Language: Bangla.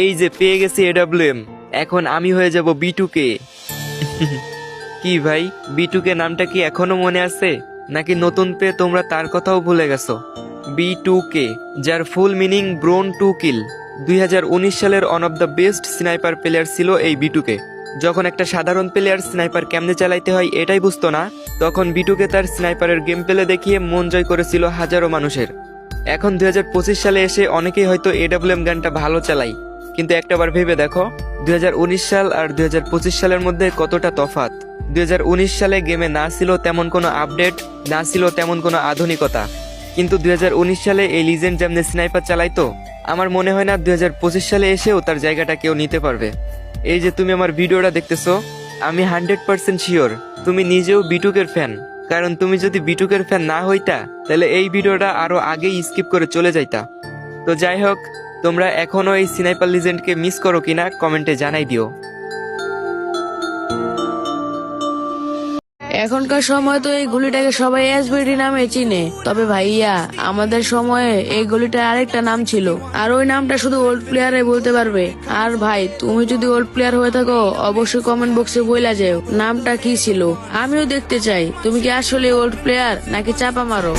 এই যে পেয়ে গেছি এডব্লিউএম, এখন আমি হয়ে যাব B2K। কি ভাই, B2K নামটা কি এখনো মনে আছে, নাকি নতুন পেয়ে তোমরা তার কথাও ভুলে গেছো? B2K, যার ফুল মিনিং ব্রোন টু কিল। 2019 সালের one of the best sniper player ছিল এই B2K। যখন একটা সাধারণ প্লেয়ার স্নাইপার কেমনে চালাইতে হয় এটাই বুঝতো না, তখন B2K তার স্নাইপারের গেম প্লে দেখিয়ে মন জয় করেছিল হাজারো মানুষের। এখন 2025 সালে এসে অনেকেই হয়তো এডব্লিউএম গানটা ভালো চালায়, কিন্তু একটাবার ভেবে দেখো 2019 সাল আর 2025 সালের মধ্যে কতটা তফাৎ। 2019 সালে গেমে না ছিল তেমন কোনো আপডেট, না ছিল তেমন কোনো আধুনিকতা, কিন্তু 2019 সালে এই লিজেন্ড যেমনি স্নাইপার চালাইতো, আমার মনে হয় না 2025 সালে এসেও তার জায়গাটা কেউ নিতে পারবে। এই যে তুমি আমার ভিডিওটা দেখতেছো, আমি 100% শিওর তুমি নিজেও B2K ফ্যান, কারণ তুমি যদি B2K ফ্যান না হইতা তাহলে এই ভিডিওটা আরো আগেই স্কিপ করে চলে যাইতা। তো যাই হোক, তোমরা এখনো এই স্নাইপার লিজেন্ডকে মিস করো কিনা কমেন্টে জানাই দিও। এখনকার সময় তো এই গুলিটাকে সবাই এসবিডি নামে চিনে, তবে ভাইয়া আমাদের সময়ে এই গুলিটার আরেকটা নাম ছিল, আর ওই নামটা শুধু ওল্ড প্লেয়ারে বলতে পারবে। আর ভাই তুমি যদি ওল্ড প্লেয়ার হয়ে থাকো অবশ্যই কমেন্ট বক্সে বইলা যেও নামটা কি ছিল, আমিও দেখতে চাই তুমি কি আসলে ওল্ড প্লেয়ার নাকি চাপা মারো।